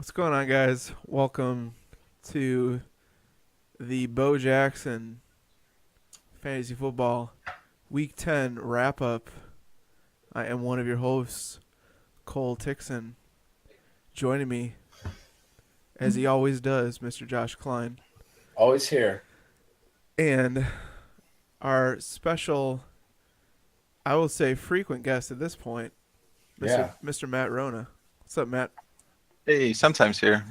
What's going on, guys? Welcome to the Bo Jackson Fantasy Football Week 10 wrap up. I am one of your hosts, Cole Tixon. Joining me, as he always does, Mr. Josh Klein. Always here. And our special, I will say frequent guest at this point, Mr. Yeah. Mr. Matt Rona. What's up, Matt? Hey, sometimes here.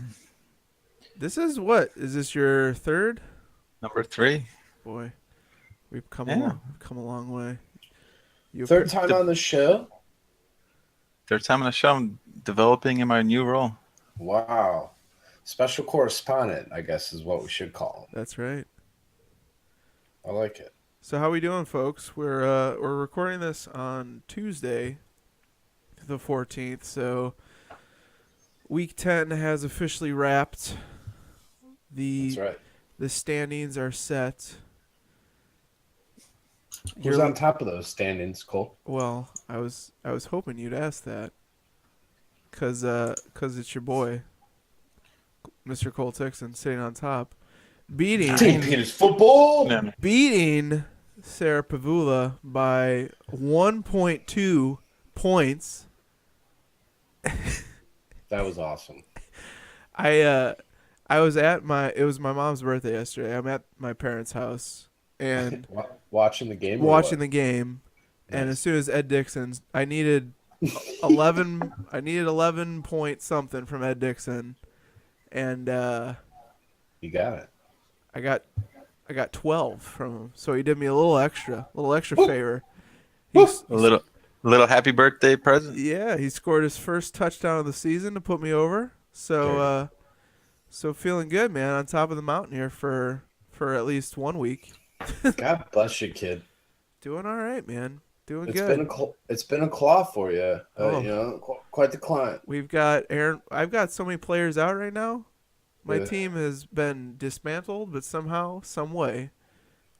This is what? Is this your third? Number three. Boy, we've come a Yeah. long, come a long way. You Third time The on the show? third time on the show, I'm developing in my new role. Wow. Special correspondent, I guess is what we should call him. That's right. I like it. So how we doing, folks? We're recording this on Tuesday, the 14th. So week 10 has officially wrapped. That's The right. the standings are set. Who's on top of those standings, Cole? Well, I was hoping you'd ask that, cause it's your boy, Mr. Cole Tixon, sitting on top, beating Team Peters football. No. beating Sarah Pavula by 1.2 points. That was awesome. I was at it was my mom's birthday yesterday. I'm at my parents' house and Watching the game. watching the game, and as Nice. soon as Ed Dixon's, I needed 11. I needed 11 point something from Ed Dixon, and You got it. I got I got 12 from him. So he did me a little extra Woo! favor. Woo! He's, A little happy birthday present. yeah, he scored his first touchdown of the season to put me over. So There so feeling good, man. On top of the mountain here for at least 1 week. God bless you, kid. Doing all right, man. Doing It's good. been a claw for you. Oh. Quite the client. We've got Aaron. I've got so many players out right now. My Yeah. team has been dismantled, but somehow, some way,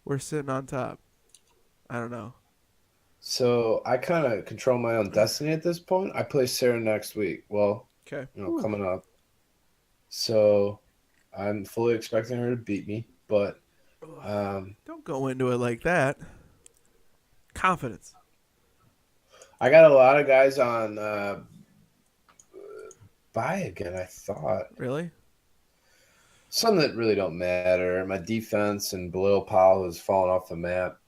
we're sitting on top. I don't know. So I kind of control my own destiny at this point. I play Sarah next week. Well, Okay. coming up. So I'm fully expecting her to beat me, but Don't go into it like that. Confidence. I got a lot of guys on bye again. I thought Really? some that really don't matter. My defense and Bilal Powell has fallen off the map.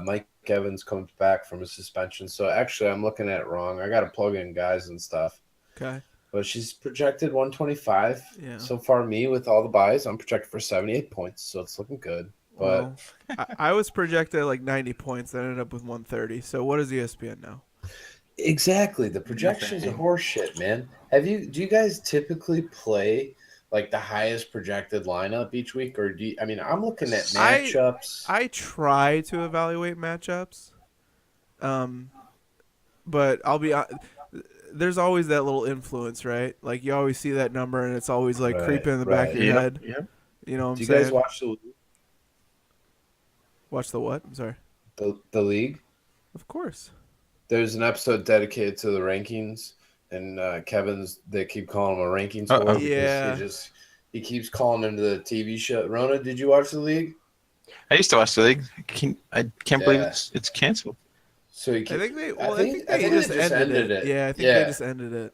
Mike Evans comes back from a suspension, so actually I'm looking at it wrong. I got to plug in guys and stuff, Okay. but she's projected 125 Yeah. so far. Me with all the buys, I'm projected for 78 points, so it's looking good. But Well, I was projected at like 90 points. I ended up with 130. So what is ESPN now? exactly, the projections are Nothing. horseshit, man. Do you guys typically play like the highest projected lineup each week, or I'm looking at matchups. I try to evaluate matchups, but I'll be there's always that little influence, right? Like you always see that number, and it's always like Right, creeping in the back of right. your Yep. head. Yep. You know what I'm Do you saying? guys watch the Watch the what? I'm sorry. the league? Of course. There's an episode dedicated to the rankings, and they keep calling him a rankings Uh-oh. whore because Yeah. he keeps calling into the TV show. Rona, did you watch the league? I used to watch the league. I can't believe Yeah. it's canceled. So he I keep, think they. I Well, I think think I they think just they just ended ended it. it. Yeah, I think Yeah. they just ended it.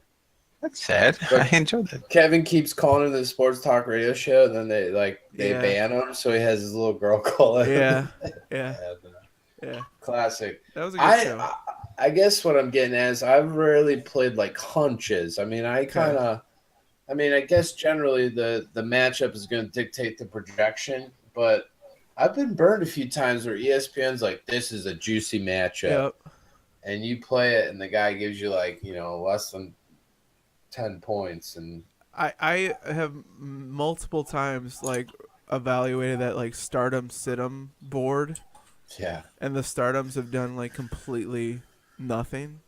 That's sad. But- I enjoyed that. Kevin keeps calling into the sports talk radio show, and then they Yeah. ban him, so he has his little girl call him. Yeah. Yeah. Yeah. Classic. That was a good show. I guess what I'm getting at is I've rarely played like hunches. I mean, I guess generally the matchup is going to dictate the projection, but I've been burned a few times where ESPN's like, this is a juicy matchup, Yep. and you play it, and the guy gives you like, less than 10 points, and I have multiple times like evaluated that like stardom situm board, yeah. and the stardoms have done like completely nothing.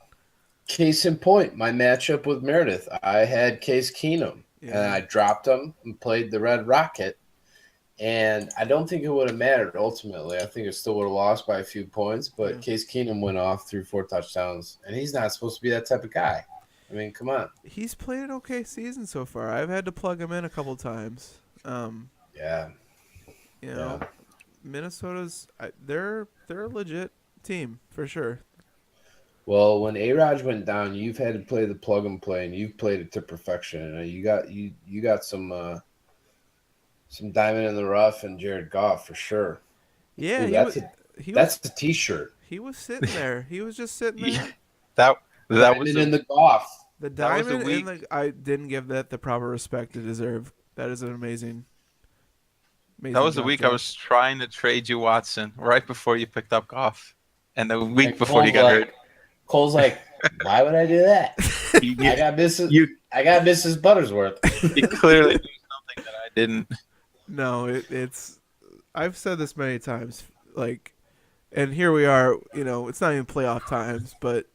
Case in point, my matchup with Meredith, I had Case Keenum, and Yeah. I dropped him and played the Red Rocket. And I don't think it would have mattered ultimately. I think it still would have lost by a few points, but Yeah. Case Keenum went off through 4 touchdowns, and he's not supposed to be that type of guy. I mean, come on. He's played an okay season so far. I've had to plug him in a couple times. Yeah, You yeah. know, they're a legit team for sure. Well, when A-Rod went down, you've had to play the plug and play, and you've played it to perfection. And you got some diamond in the rough and Jared Goff for sure. Yeah, Ooh, he that's the T-shirt. he was sitting there. He was just sitting Yeah, there. that that was Diamond in the Goff. The that was the diamond week. and I didn't give that the proper respect it deserved. That is an amazing that was the drop week I kick. was trying to trade you Watson right before you picked up Goff, and the week And before he Cole's got like, hurt. Cole's like, why would I do that? You, I got Mrs. you I got Mrs. Buttersworth. you clearly knew something that I didn't. No, it's I've said this many times, like, and here we are. You know, it's not even playoff times, but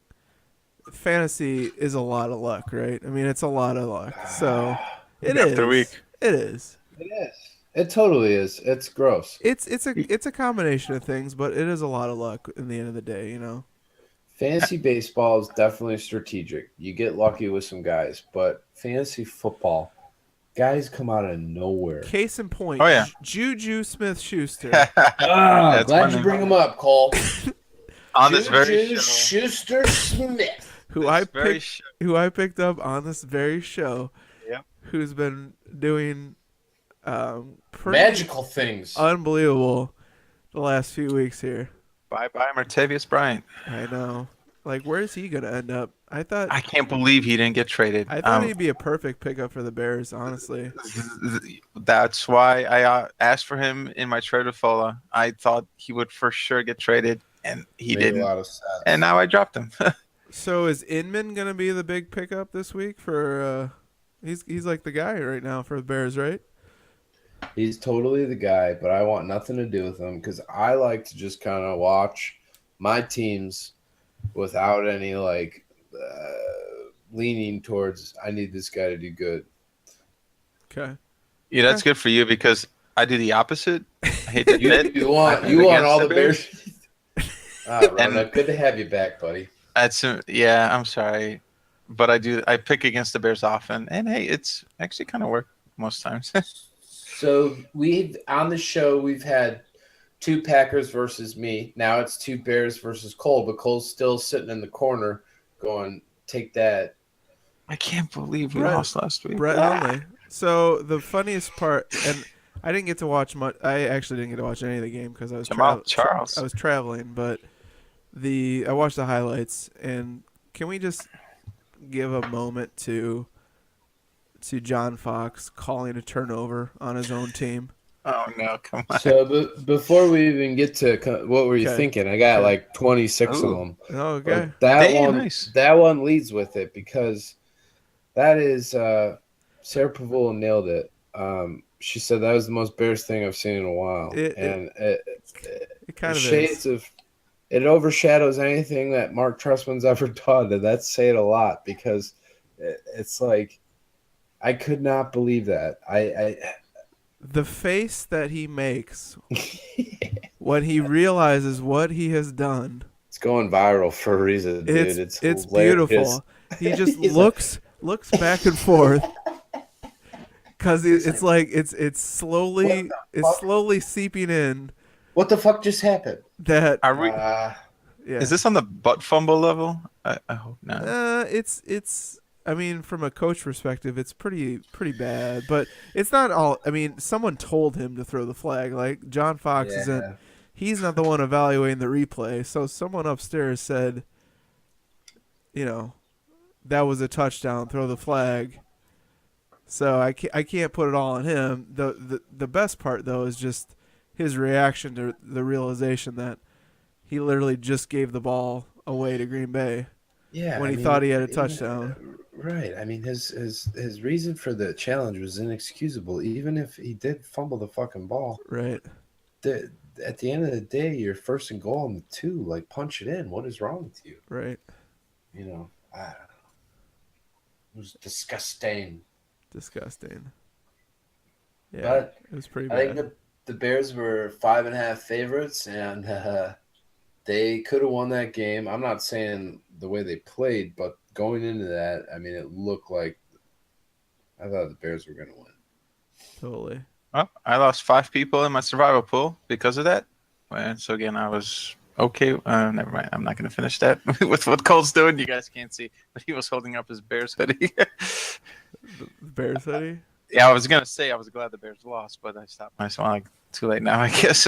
fantasy is a lot of luck, right? I mean, it's a lot of luck. So it is. After week. It is. It is. It totally is. It's gross. It's a combination of things, but it is a lot of luck in the end of the day. You know. Fantasy baseball is definitely strategic. You get lucky with some guys, but fantasy football, guys come out of nowhere. Case in point. Oh, yeah. Juju Smith-Schuster. Glad funny. you bring him up, Cole. On this very Juju show. Schuster Smith. who I This very picked show. who I picked up on this very show. Yep. Who's been doing pretty Magical things. unbelievable the last few weeks here. Bye bye, Martavius Bryant. I know. Like, where's he gonna end up? I thought I can't believe he didn't get traded. he'd be a perfect pickup for the Bears, honestly. That's why I asked for him in my trade with Fola. I thought he would for sure get traded, and he Made didn't. a lot of sense. And now I dropped him. So is Inman gonna be the big pickup this week for? He's like the guy right now for the Bears, right? He's totally the guy, but I want nothing to do with him because I like to just kind of watch my teams without any leaning towards I need this guy to do good. Okay. Yeah, that's good for you because I do the opposite. I hate to admit. You want I bet all the against Bears. Rona, good to have you back, buddy. That's yeah. I'm sorry, but I pick against the Bears often, and hey, it's actually kind of worked most times. So on the show we've had 2 Packers versus me. Now it's 2 Bears versus Cole, but Cole's still sitting in the corner going, take that. I can't believe we Brett- lost last week. Brett Hundley. So the funniest part, and I didn't get to watch much. I actually didn't get to watch any of the game because I was Jamal Charles. I was traveling, but I watched the highlights. And can we just give a moment to John Fox calling a turnover on his own team? Oh no, come on. So before we even get to what were you Okay. thinking? I got Okay. like 26 of Ooh. them. Oh, okay. But that Damn, one, nice. that one leads with it because that is Sarah Pavula nailed it. She said that was the most Bears thing I've seen in a while, It kind of shades is. of it overshadows anything that Mark Trustman's ever done, and that's saying a lot because it's like I could not believe that. The face that he makes when he realizes what he has done. It's going viral for a reason, dude. It's hilarious. beautiful. He just He's looks back and forth because it's like it's slowly seeping in What the fuck just happened? that Are we? yeah. Is this on the butt fumble level? I hope not. It's I mean, from a coach perspective, it's pretty bad, but it's not all. I mean, someone told him to throw the flag. Like John Fox isn't. He's not the one evaluating the replay. So someone upstairs said, that was a touchdown. Throw the flag. So I can't put it all on him. The best part though is just his reaction to the realization that he literally just gave the ball away to Green Bay. Yeah, when he thought he had a touchdown. Right. I mean, his reason for the challenge was inexcusable. Even if he did fumble the fucking ball, Right. At the end of the day, you're first and goal on the 2. Like, punch it in. What is wrong with you? Right. I don't know. It was disgusting. Disgusting. Yeah, But it was pretty I think bad. the Bears were 5.5 favorites, and they could have won that game. I'm not saying the way they played, but going into that, I mean, it looked like I thought the Bears were going to win. Totally. Well, I lost 5 people in my survival pool because of that. So again, I was okay. Never mind. I'm not going to finish that with what Cole's doing. You guys can't see, but he was holding up his Bears hoodie. The Bears hoodie. Yeah, I was going to say I was glad the Bears lost, but I stopped myself. Like, too late now, I guess.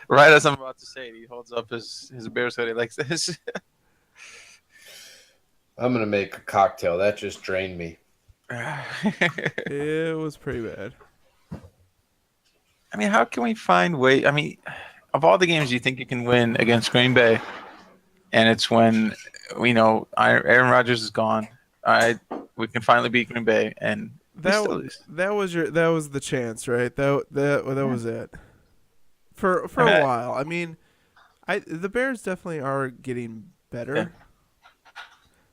Right as I'm about to say it, he holds up his Bears hoodie like this. I'm going to make a cocktail. That just drained me. It was pretty bad. I mean, how can we find way? I mean, of all the games you think you can win against Green Bay, and it's when we know Aaron Rodgers is gone. We can finally beat Green Bay, and we still lose. That was the chance, right? That was it. For a while. I mean, the Bears definitely are getting better. Yeah.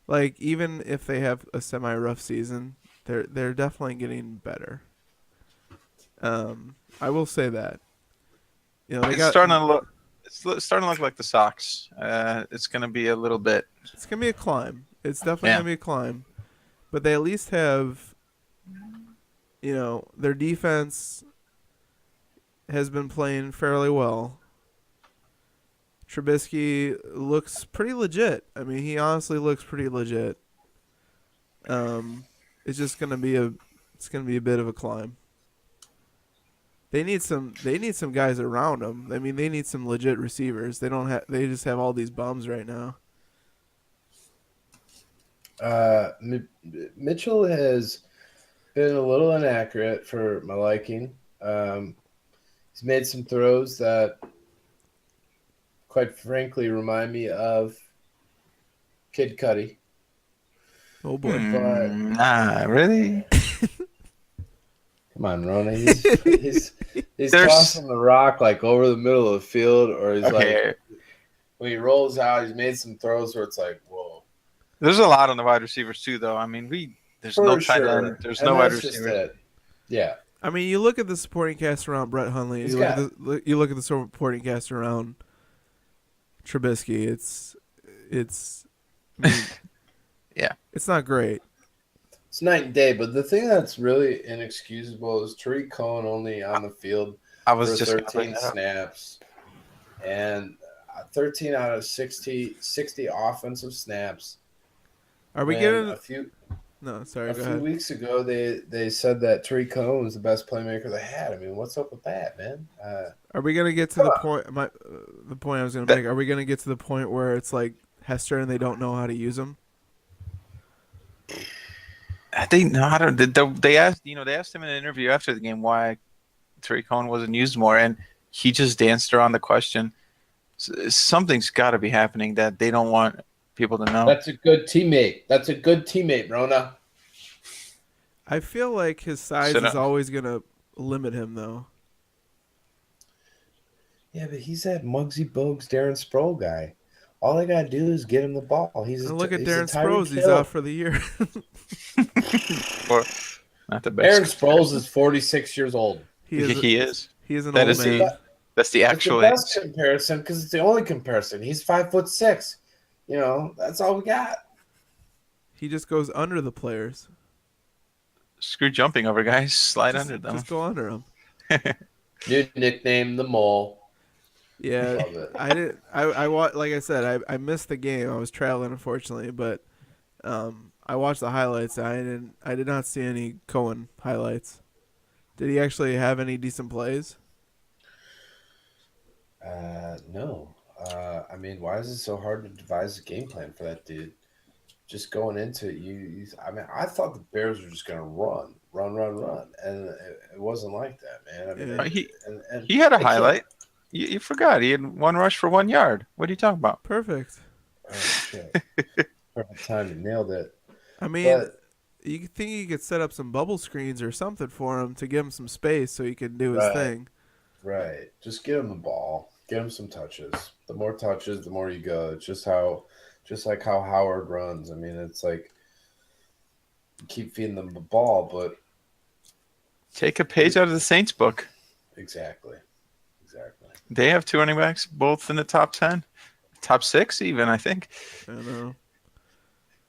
Like, even if they have a semi-rough season, they're definitely getting better. I will say that. You know, It's starting to look. It's starting to look like the Sox. It's going to be a little bit. It's gonna be a climb. It's definitely gonna be a climb, but they at least have. You know, their defense has been playing fairly well. Trubisky looks pretty legit. I mean, he honestly looks pretty legit. It's just gonna be a bit of a climb. They need some guys around them. I mean, they need some legit receivers. They just have all these bums right now. Mitchell has been a little inaccurate for my liking. He's made some throws that, quite frankly, remind me of Kid Cudi. Oh boy! Nah, really? Come on, Rona. He's tossing the rock like over the middle of the field, or he's like when he rolls out, he's made some throws where it's like, whoa. There's a lot on the wide receivers too, though. I mean, there's no tight end. There's no wide receiver. Yeah. I mean, you look at the supporting cast around Brett Hundley. You look at the supporting cast around Trubisky. It's I mean, yeah. It's not great. It's night and day, but the thing that's really inexcusable is Tariq Cohen only on the field for 13 snaps, and 13 out of 60 offensive snaps. Are we getting a few? No, sorry. A few weeks ago, they said that Tariq Cohen was the best playmaker they had. I mean, what's up with that, man? Are we gonna get to the point? The point I was gonna make. Are we gonna get to the point where it's like Hester and they don't know how to use him? They asked him in an interview after the game why Tariq Cohen wasn't used more, and he just danced around the question. Something's got to be happening that they don't want people to know. That's a good teammate, Rona. I feel like his size is always gonna limit him, though. Yeah, but he's that Muggsy Bogues, Darren Sproles guy. All I gotta do is get him the ball. Look at Darren Sproles; he's out for the year. Not the best. Darren Sproles is 46 years old. He is. He is an old man. That's the actual. That's the best comparison because it's the only comparison. He's 5'6". You know, that's all we got. He just goes under the players. Screw jumping over guys. Slide under them. Just go under them. New nickname, the Mole. Yeah, I did. I like I said, I missed the game. I was traveling, unfortunately, but I watched the highlights. I did not see any Cohen highlights. Did he actually have any decent plays? No. I mean, why is it so hard to devise a game plan for that dude? Just going into it, I mean, I thought the Bears were just going to run, and it wasn't like that, man. I mean, he had a highlight. You forgot. He had one rush for 1 yard. What are you talking about? Perfect. Okay. Perfect time. You nailed it. I mean, you think you could set up some bubble screens or something for him to give him some space so he can do his thing. Right. Just give him the ball. Give him some touches. The more touches, the more you go. It's just like how Howard runs. I mean, it's like you keep feeding them the ball, but take a page out of the Saints book. Exactly. They have 2 running backs, both in the top 10, top 6 even, I think. I know.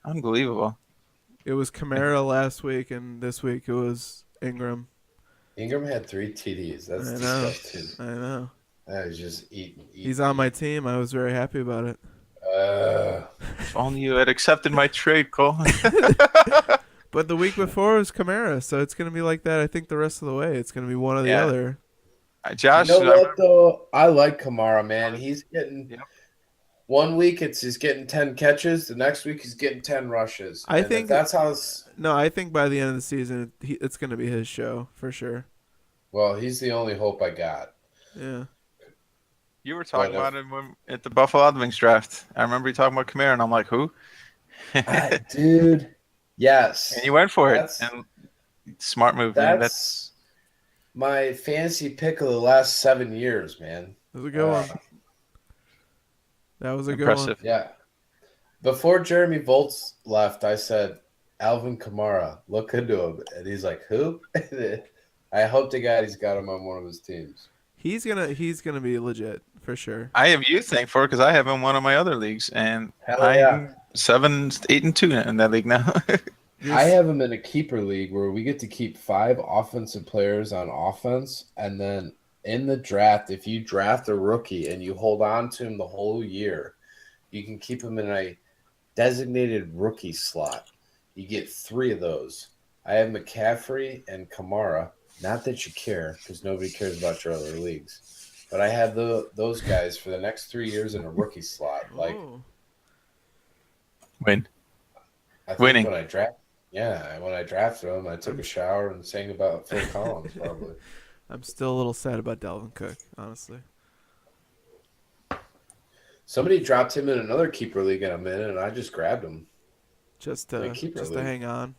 Unbelievable. It was Kamara last week, and this week it was Ingram. Ingram had 3 TDs. That's I know. disgusting. I know. That was just eating. He's on my team. I was very happy about it. If only you had accepted my trade, Cole. But the week before was Kamara, so it's gonna be like that. I think the rest of the way, it's gonna be one or the Yeah. other. Josh, You know what though? I like Kamara, man. He's getting Yep. 1 week he's getting 10 catches. The next week he's getting 10 rushes. I And if think- that's how. It's, No, I think by the end of the season, it's gonna be his show for sure. well, he's the only hope I got. Yeah. you were talking But, about him at the Buffalo Wild Wings draft. I remember you talking about Kamara, and I'm like, who? Dude, yes. And you went for That's- it. And smart move, man. That's my fantasy pick of the last 7 years, man. That was a good one. That was a good impressive. Yeah. Before Jeremy Voltz left, I said, Alvin Kamara, look into him. And he's like, who? I hope to God he's got him on one of his teams. one. He's gonna be legit for sure. I have you thank for it because I have him in one of my other leagues, and Hell I'm yeah. 7-8-2 in that league now. I have him in a keeper league where we get to keep 5 offensive players on offense. And then in the draft, if you draft a rookie and you hold on to him the whole year, you can keep him in a designated rookie slot. You get 3 of those. I have McCaffrey and Kamara. Not that you care, because nobody cares about your other leagues. But I have those guys for the next 3 years in a rookie slot. Like, Oh. Win. I think Winning. when I drafted him, I took a shower and sang about Phil Collins, probably. I'm still a little sad about Dalvin Cook, honestly. Somebody dropped him in another keeper league in a minute, and I just grabbed him. Just The to keeper just to league. hang on.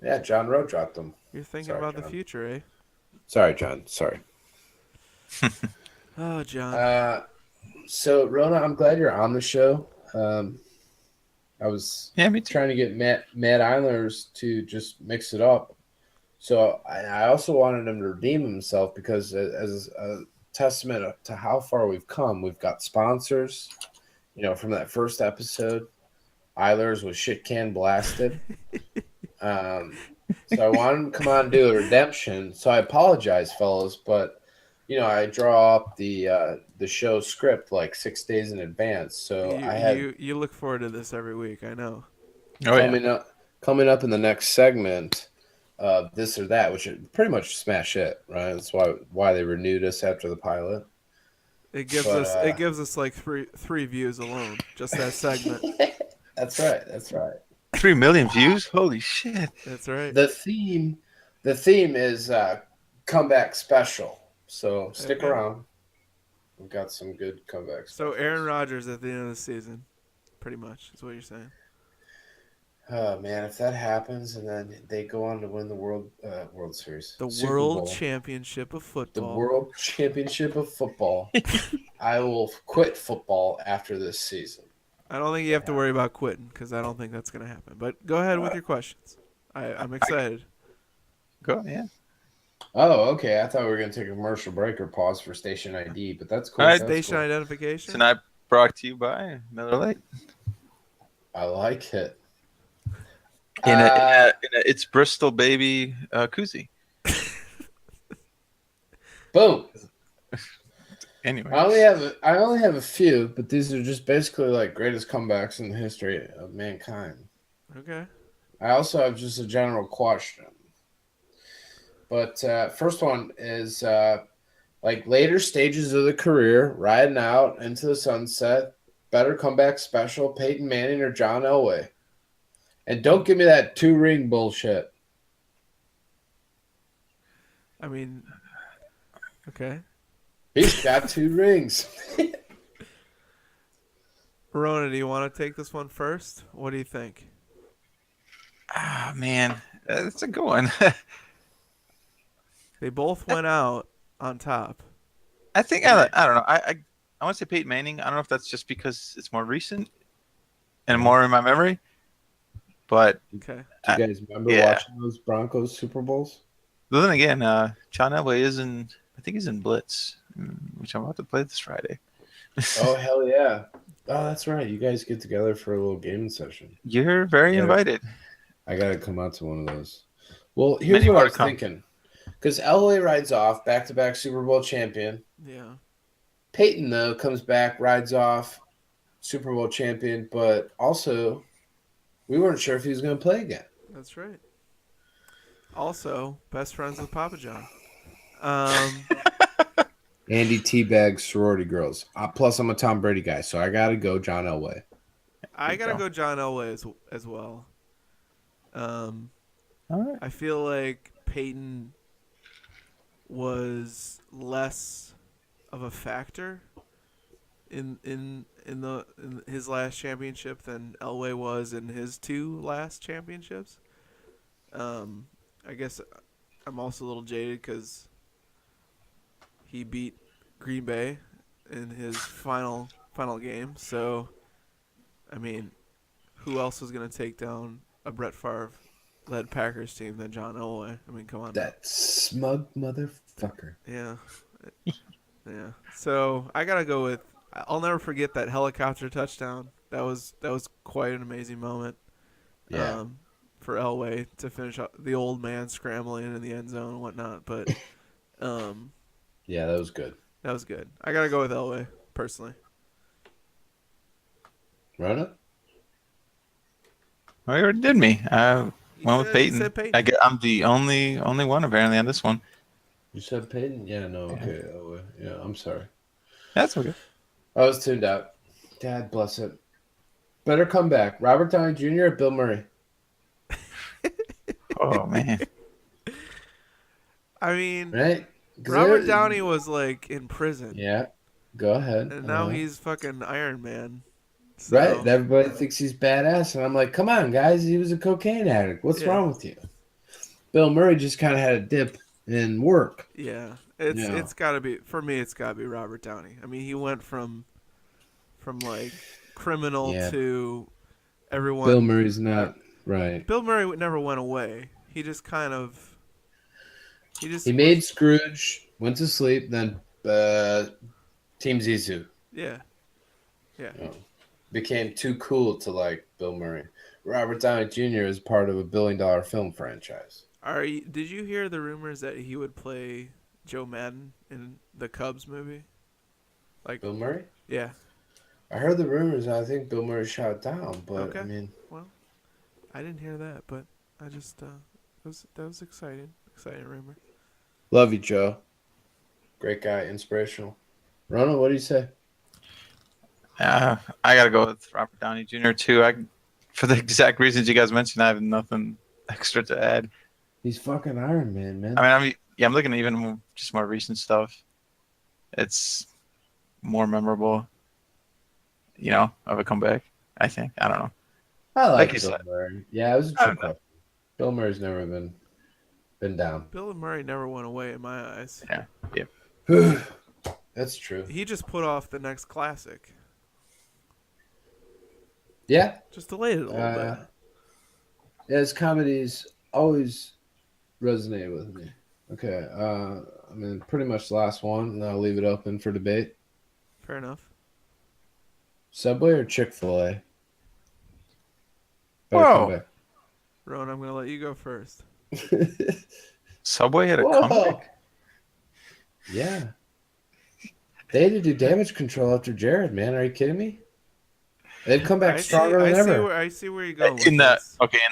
Yeah, John Rowe dropped him. You're thinking Sorry, about the John. future, eh? Sorry, John. Sorry. Oh, John. So, Rona, I'm glad you're on the show. I was Yeah, me too. trying to get Matt Eilers to just mix it up. So I also wanted him to redeem himself because as a testament to how far we've come, we've got sponsors. You know, from that first episode, Eilers was shit can blasted. So I wanted him to come on and do a redemption. So I apologize, fellas, but you know I draw up the show script like 6 days in advance. So I had you look forward to this every week, I know. Oh, yeah. coming up in the next segment, this or that, which is pretty much smash hit, right? That's why they renewed us after the pilot. It gives us like three views alone, just that segment. That's right. 3 million views? Holy shit. That's right. The theme is comeback special. So stick Okay. around. We've got some good comebacks. So Aaron Rodgers at the end of the season, pretty much, is what you're saying. Oh man, if that happens and then they go on to win the World Series, The Super World Bowl, Championship of the Football. World Championship of Football, I will quit football after this season. I don't think you have to worry about quitting because I don't think that's going to happen. But go ahead with your questions. I'm excited. Go, yeah. Oh, okay. I thought we were going to take a commercial break or pause for station ID, but that's cool. All right, That's Station cool. identification. Tonight brought to you by Miller Lite. I like it. In a it's Bristol baby koozie. Boom. Anyway. I only have a few, but these are just basically like greatest comebacks in the history of mankind. Okay. I also have just a general question. But first one is like later stages of the career, riding out into the sunset, better comeback special, Peyton Manning or John Elway. And don't give me that 2-ring bullshit. I mean, okay. He's got 2 rings. Verona, do you want to take this one first? What do you think? Ah, man. That's a good one. They both went out on top. I think, I don't know. I want to say Peyton Manning. I don't know if that's just because it's more recent and more in my memory. But Okay. Do you guys remember Yeah. watching those Broncos Super Bowls? then again, John Elway is I think he's in Blitz, which I'm about to play this Friday. Oh, hell yeah. Oh, that's right. You guys get together for a little gaming session. You're very Yeah. invited. I gotta come out to one of those. Well, here's Many what more I to was come. thinking. Because Elway rides off, back-to-back Super Bowl champion. Yeah. Peyton, though, comes back, rides off, Super Bowl champion, but also we weren't sure if he was going to play again. That's right. Also, best friends with Papa John. Andy Teabag sorority girls. Plus, I'm a Tom Brady guy, so I got to go John Elway. I gotta go John Elway as well. All right. I feel like Peyton was less of a factor in his last championship than Elway was in his 2 last championships. I guess I'm also a little jaded because he beat Green Bay in his final game. So, I mean, who else was going to take down a Brett Favre-led Packers team than John Elway? I mean, come on. That smug motherfucker. Yeah. Yeah. So I gotta go with. I'll never forget that helicopter touchdown. That was quite an amazing moment. Yeah. For Elway to finish up the old man scrambling in the end zone and whatnot. But Yeah, that was good. that was good. I gotta go with Elway personally. Rona? Well, you already did me. I went with You Peyton. said Peyton. I'm the only one apparently on this one. You said Peyton? Yeah, no, okay. Elway. Yeah, I'm sorry. That's okay. I was tuned out. Dad bless it. Better come back. Robert Downey Jr. or Bill Murray? Oh man. I mean, Right? 'Cause Robert they're- Downey was like in prison, Yeah. Go ahead. and now he's fucking Iron Man. So, Right? And everybody thinks he's badass. And I'm like, come on, guys. He was a cocaine addict. What's Yeah. wrong with you? Bill Murray just kind of had a dip in work. Yeah, Yeah. it's gotta be for me. It's gotta be Robert Downey. I mean, he went from like criminal Yeah. to everyone. Bill Murray's not right. Bill Murray never went away. He just kind of He made Scrooge, went to sleep, then Team Zissou. yeah. Became too cool to like Bill Murray. Robert Downey Jr. is part of a $1 billion film franchise. Did you hear the rumors that he would play Joe Madden in the Cubs movie? Like, Bill Murray? yeah. I heard the rumors. And I think Bill Murray shot it down, but Okay. I mean, Well, I didn't hear that, but I just that was exciting rumor. love you, Joe. Great guy, inspirational. Rona, what do you say? I gotta go with Robert Downey Jr. too. For the exact reasons you guys mentioned, I have nothing extra to add. He's fucking Iron Man, man. I'm looking at even just more recent stuff. It's more memorable, of a comeback. I think. I don't know. I like like you Bill said. Murray. Yeah, it was a I true don't know. question. Bill Murray's never been down. Bill and Murray never went away in my eyes. That's true. He just put off the next classic. Yeah. Just delayed it a little bit. Yeah, his comedies always resonate with me. Okay. Pretty much the last one, and I'll leave it open for debate. Fair enough. Subway or Chick-fil-A? Whoa. Rowan, I'm gonna let you go first. Subway had a Whoa. comeback. Yeah. They had to do damage control after Jared, man. Are you kidding me? They've come back stronger than ever. I see where you're going. In the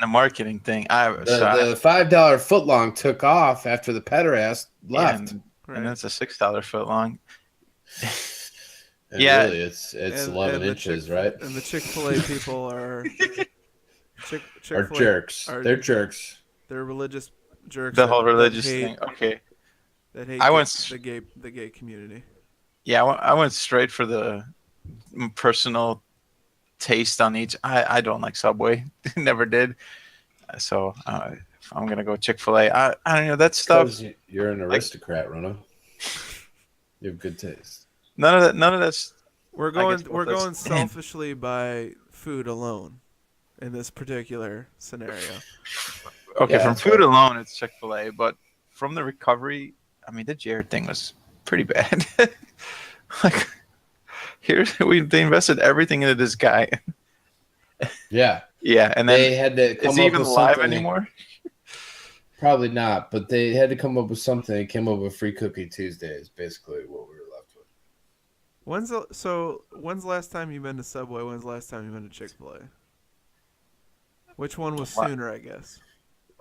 marketing thing, The $5 footlong took off after the pederast left. and that's a $6 foot long. And Yeah. really, it's 11 the inches, right? And the Chick-fil-A people are Are Chick-fil-A jerks. They're jerks. They're religious jerks. The whole that religious hate- thing. Okay. That hate I went the gay community. Yeah, I went straight for the personal taste on each. I don't like Subway. Never did. So I'm gonna go Chick-fil-A. I don't know that stuff. 'Cause you're an aristocrat, Rona. You have good taste. None of that's. We're I guess going both those- selfishly by food alone in this particular scenario. Okay, Yeah, from that's food right. alone, it's Chick-fil-A. But from the recovery, the Jared thing was pretty bad. Like They invested everything into this guy. Yeah, Yeah, and then they had to is come he up even with live something. anymore? Probably not, but they had to come up with something. They came up with Free Cookie Tuesday is basically what we were left with. When's the last time you've been to Subway? When's the last time you've been to Chick-fil-A? Which one was sooner, I guess?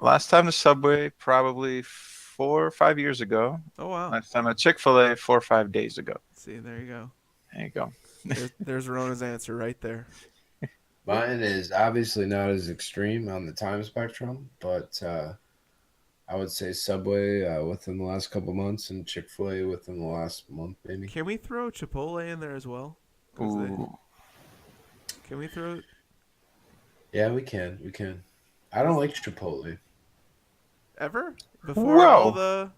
Last time to Subway, probably 4 or 5 years ago. Oh wow. Last time at Chick-fil-A, 4 or 5 days ago. See, there you go. There you go. There's Rona's answer right there. Mine is obviously not as extreme on the time spectrum, but I would say Subway within the last couple months and Chick-fil-A within the last month, maybe. Can we throw Chipotle in there as well? Ooh. Can we throw? Yeah, we can. We can. I don't like Chipotle. Ever? Before Whoa. all the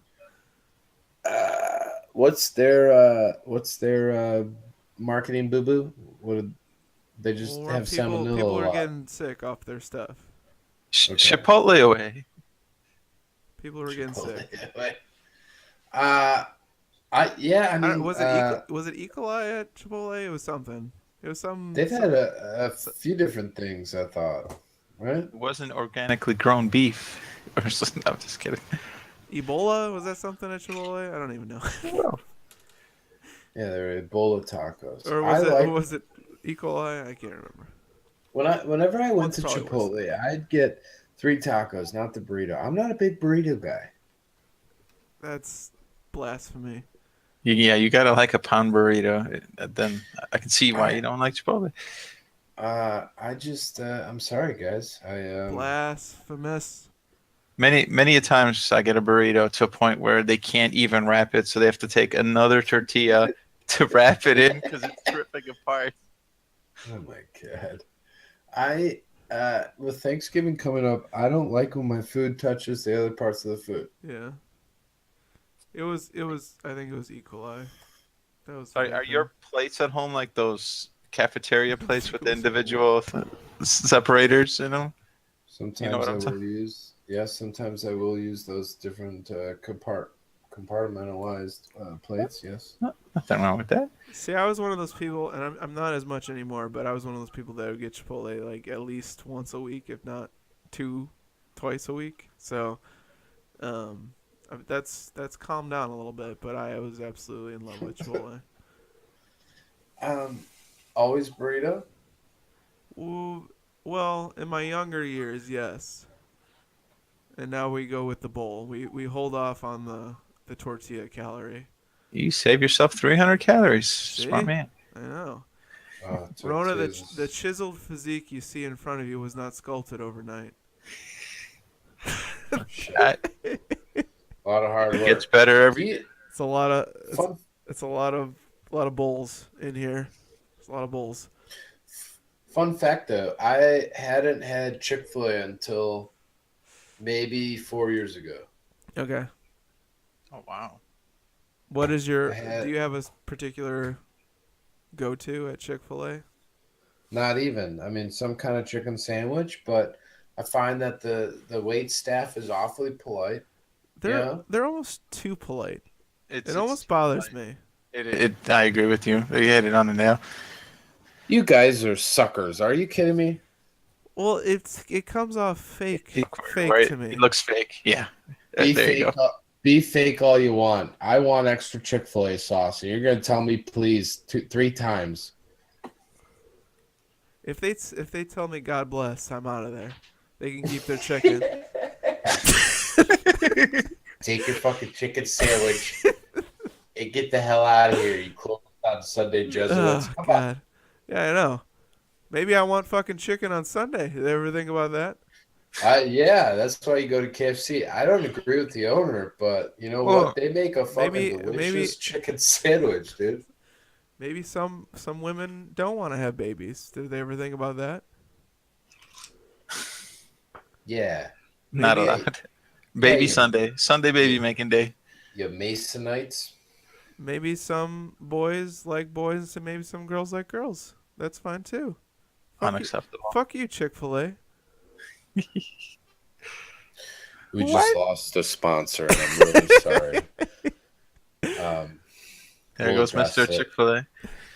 What's their marketing boo boo? What did they just well, have salmonella people a are lot? getting sick off their stuff. Okay. Chipotle away. People were getting sick. I mean, Was it E. coli at Chipotle? It was something. It was some. they've had a few different things. I thought, right? It wasn't organically grown beef. Or something. I'm just kidding. Ebola? Was that something at Chipotle? I don't even know. Yeah, they're Ebola tacos. Or was it E. coli? I can't remember. Whenever I went to Probably Chipotle, I'd get 3 tacos, not the burrito. I'm not a big burrito guy. That's blasphemy. Yeah, you gotta like a pound burrito. Then I can see why you don't like Chipotle. I'm sorry, guys. Blasphemous. Many a times I get a burrito to a point where they can't even wrap it, so they have to take another tortilla to wrap it in because it's ripping apart. Oh my god. With Thanksgiving coming up, I don't like when my food touches the other parts of the food. Yeah. It was. I think it was E. coli. That was. Are your plates at home like those cafeteria plates with individual separators? You know. Sometimes what I'm I will use. Yes, sometimes I will use those different compartmentalized plates. Yes. Nothing wrong with that. See, I was one of those people, and I'm not as much anymore, but I was one of those people that would get Chipotle like at least once a week, if not twice a week. So, that's calmed down a little bit, but I was absolutely in love with Chipotle. Always burrito. Ooh, well, in my younger years, yes. And now we go with the bowl. We hold off on the tortilla calorie. You save yourself 300 calories. See? Smart man. I know. Rona, Rona, the chiseled physique you see in front of you was not sculpted overnight. That a lot of hard work. gets better every day. It's a lot of Fun, it's a lot of bowls in here. It's a lot of bowls. fun fact though, I hadn't had Chick-fil-A until maybe 4 years ago. Okay. Oh wow. What is your? do you have a particular go-to at Chick-fil-A? Not even. I mean, some kind of chicken sandwich, but I find that the wait staff is awfully polite. They're almost too polite. It almost bothers me. I agree with you. You hit it on the nail. You guys are suckers. Are you kidding me? Well, it comes off fake Right? to me. It looks fake. Yeah. Be There you fake, go. be fake all you want. I want extra Chick-fil-A sauce. And you're going to tell me, please, 3 times. If they tell me God bless, I'm out of there. They can keep their chicken. Take your fucking chicken sandwich and get the hell out of here, you close on Sunday Jesuits. Oh, God. Yeah, I know. Maybe I want fucking chicken on Sunday. Did you ever think about that? Yeah, that's why you go to KFC. I don't agree with the owner, but you know what? They make a fucking delicious chicken sandwich, dude. Maybe some women don't want to have babies. Did they ever think about that? Yeah. Not allowed. Baby Sunday. Sunday baby making day. You Masonites. Maybe some boys like boys and maybe some girls like girls. That's fine too. Unacceptable. Fuck you, Chick-fil-A. We just lost a sponsor, and I'm really sorry. There goes Mr. Chick-fil-A.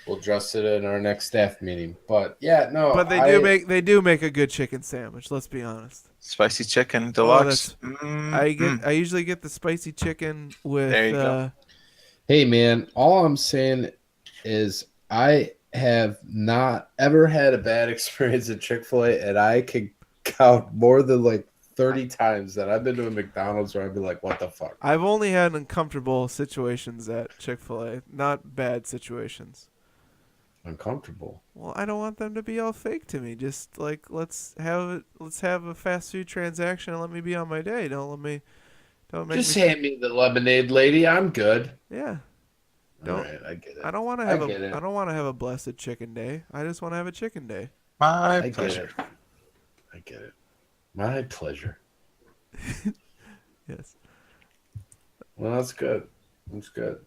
We'll address it in our next staff meeting. But yeah, no, But they do make a good chicken sandwich. Let's be honest. Spicy chicken Oh, deluxe. I usually get the spicy chicken with. There you go. Hey man, all I'm saying is I have not ever had a bad experience at Chick-fil-A, and I can count more than like 30 times that I've been to a McDonald's where I'd be like, what the fuck? I've only had uncomfortable situations at Chick-fil-A, not bad situations. Uncomfortable. Well, I don't want them to be all fake to me. Just like let's have a fast food transaction and let me be on my day. Don't make Just me. hand me the lemonade, lady. I'm good. Yeah. All right, I get it. I don't want to I have get it. I don't want to have a blessed chicken day. I just want to have a chicken day. My I pleasure. get it. I get it. My pleasure. Yes. Well, that's good. That's good.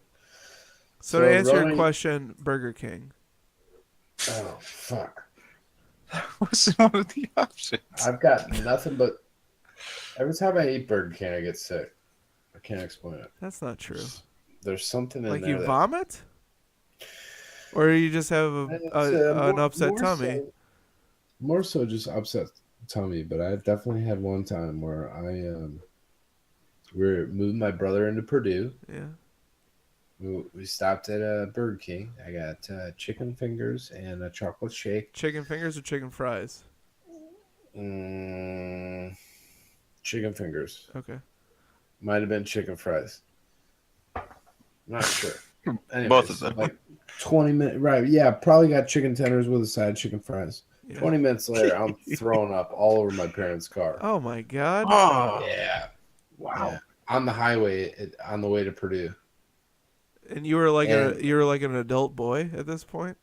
So to answer your running- question, Burger King. Oh fuck! What's one of the options? I've got nothing but. Every time I eat Burger King, I get sick. I can't explain it. That's not true. There's something in Like there. you vomit, or you just have an upset tummy. More so, just upset tummy. But I definitely had one time where we're moving my brother into Purdue. Yeah. We stopped at a Burger King. I got chicken fingers and a chocolate shake. Chicken fingers or chicken fries? Chicken fingers. Okay. Might have been chicken fries. Not sure. Anyways, Both of them. Like 20 minutes. Right. Yeah. Probably got chicken tenders with a side of chicken fries. Yeah. 20 minutes later, I'm throwing up all over my parents' car. Oh my God. Oh, Yeah. wow. Yeah. On the highway, on the way to Purdue. And you were like And- an adult boy at this point.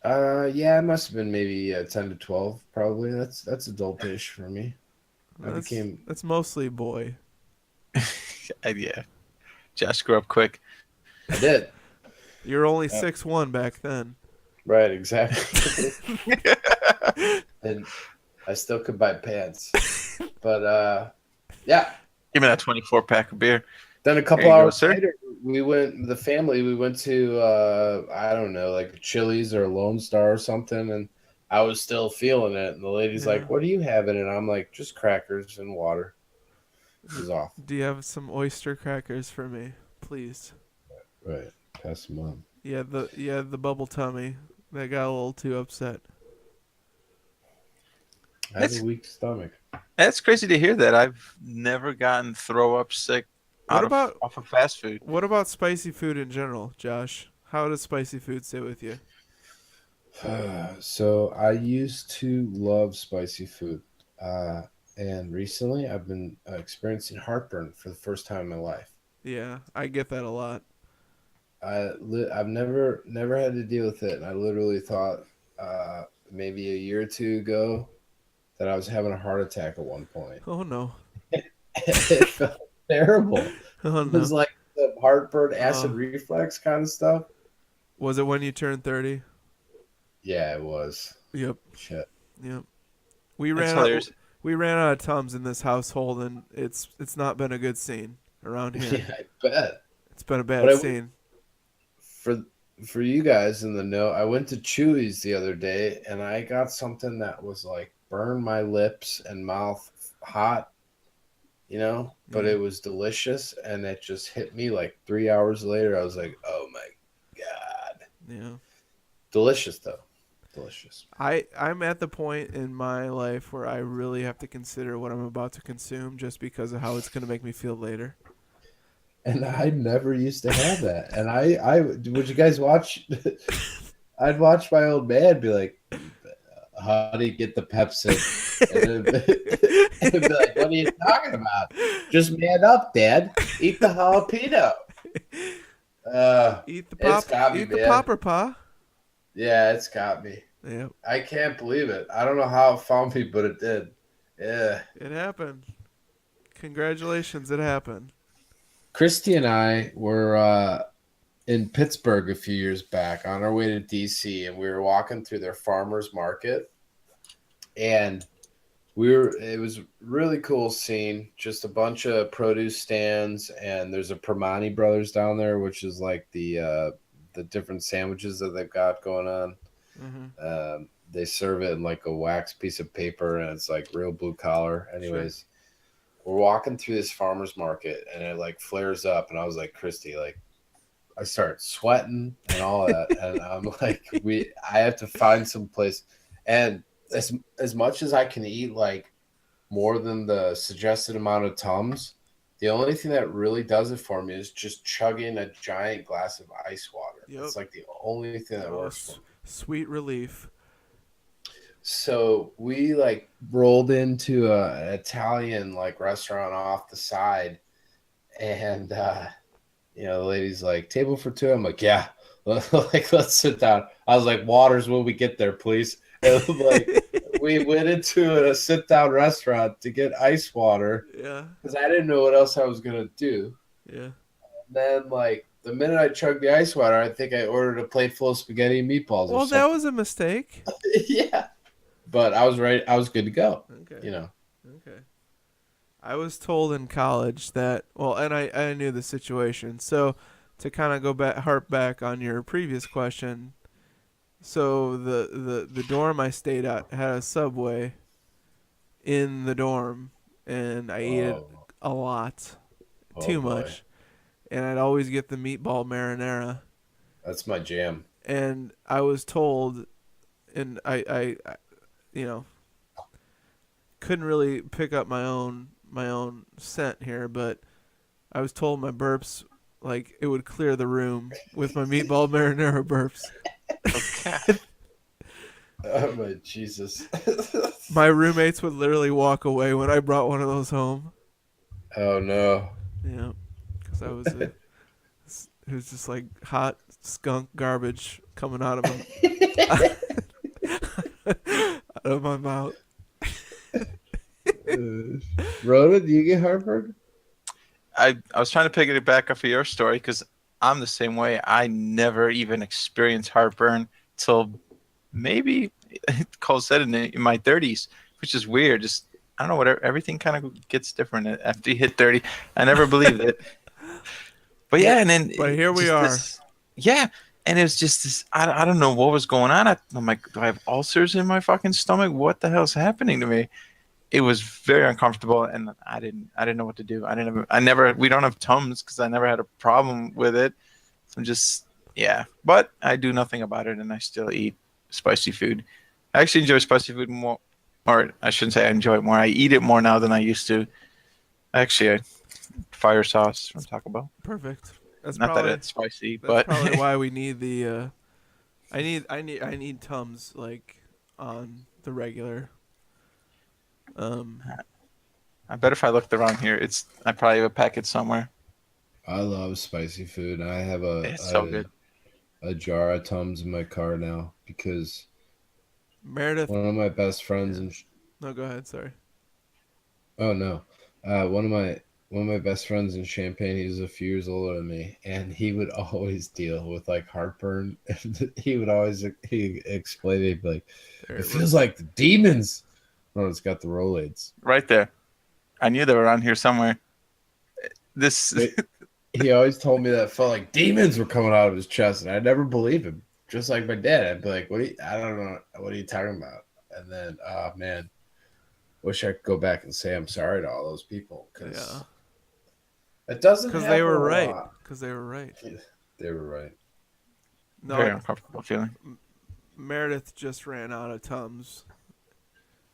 Yeah, it must have been maybe 10 to 12, probably. That's adultish for me. That's mostly boy. Yeah. Josh grew up quick. I did. You were only 6'1" back then. Right, exactly. And I still could buy pants. But yeah. Give me that 24 pack of beer. Then a couple There you go, hours sir. later, we went to I don't know, like a Chili's or a Lone Star or something, and I was still feeling it. And the lady's Yeah. like, "What are you having?" And I'm like, "Just crackers and water." This is off. Do you have some oyster crackers for me, please? Right. Pass them on. Yeah, the bubble tummy that got a little too upset. I have That's- a weak stomach. That's crazy to hear that. I've never gotten throw up sick off of fast food. What about spicy food in general, Josh? How does spicy food sit with you? So I used to love spicy food, and recently I've been experiencing heartburn for the first time in my life. Yeah, I get that a lot. I've never had to deal with it, and I literally thought maybe a year or two ago that I was having a heart attack at one point. Oh no. It felt terrible. Oh It was no. like the heartburn, acid Oh. reflux kind of stuff. Was it when you turned 30? Yeah, it was. Yep. Shit. Yep. We That's ran hilarious. out of Tums in this household, and it's not been a good scene around here. Yeah, I bet. It's been a bad But I- scene. For you guys in the know, I went to Chewy's the other day and I got something that was like burn my lips and mouth hot, but Yeah. it was delicious, and it just hit me like 3 hours later. I was like, oh my God. Yeah. Delicious though. Delicious. I'm at the point in my life where I really have to consider what I'm about to consume just because of how it's going to make me feel later. And I never used to have that. And I would you guys watch? I'd watch my old man be like, honey, get the Pepsi. And it'd be like, what are you talking about? Just man up, Dad. Eat the jalapeno. Eat the It's got me, eat the man. popper pa. Yeah, it's got me. Yeah, I can't believe it. I don't know how it found me, but it did. Yeah. it happened. Congratulations, it happened. Christy and I were in Pittsburgh a few years back on our way to DC, and we were walking through their farmers market, and it was really cool scene, just a bunch of produce stands, and there's a Primanti Brothers down there, which is like the the different sandwiches that they've got going on. They serve it in like a wax piece of paper, and it's like real blue collar. Anyways, we're walking through this farmer's market, and it like flares up, and I was like, Christy, like, I start sweating and all that, and I'm like, I have to find some place, and as much as I can eat, like more than the suggested amount of Tums, the only thing that really does it for me is just chugging a giant glass of ice water. Yep. It's like the only thing that works for me. Sweet relief. So we like rolled into an Italian like restaurant off the side, and the lady's like, table for two. I'm like, yeah, like let's sit down. I was like, waters when we get there, please. And like we went into a sit down restaurant to get ice water. Yeah. Because I didn't know what else I was gonna do. Yeah. And then like the minute I chugged the ice water, I think I ordered a plate full of spaghetti and meatballs. Well, that was a mistake. Yeah. But I was ready. I was good to go. Okay. Okay. I was told in college that, well, and I knew the situation. So to kind of harp back on your previous question, so the dorm I stayed at had a Subway in the dorm, and I ate it a lot, too much, and I'd always get the meatball marinara. That's my jam. And I was told, and I couldn't really pick up my own scent here, but I was told my burps, like, it would clear the room with my meatball marinara burps. Okay. Oh my Jesus. My roommates would literally walk away when I brought one of those home. Oh no. Yeah, because it was just like hot skunk garbage coming out of out of my mouth. Rhoda, do you get heartburn? I was trying to pick it back up for your story because I'm the same way. I never even experienced heartburn till maybe Cole said in my 30s, which is weird. Just I don't know, whatever. Everything kind of gets different after you hit 30. I never believed it. But yeah, and then but here we are. And it was just this. I don't know what was going on. I'm like, do I have ulcers in my fucking stomach? What the hell's happening to me? It was very uncomfortable, and I didn't know what to do. We don't have Tums because I never had a problem with it. So I'm just, but I do nothing about it, and I still eat spicy food. I actually enjoy spicy food more, or I shouldn't say I enjoy it more. I eat it more now than I used to. Actually, fire sauce from Taco Bell. Perfect. That's not probably, that it's spicy, that's but probably why we need the. I need Tums like on the regular. I bet if I looked around here, I probably have a packet somewhere. I love spicy food. I have It's so good. A jar of Tums in my car now because Meredith. One of my best friends No, go ahead. Sorry. Oh no, one of my best friends in Champaign. He was a few years older than me, and he would always deal with like heartburn. And he explained it like, it feels like the demons. Oh, it's got the Rolaids right there. I knew they were around here somewhere. He always told me that it felt like demons were coming out of his chest, and I never believed him. Just like my dad, I'd be like, I don't know, what are you talking about? And then, man, wish I could go back and say I'm sorry to all those people because it doesn't. Because they were right. Because they were right. They were right. No, very uncomfortable feeling. Meredith just ran out of Tums.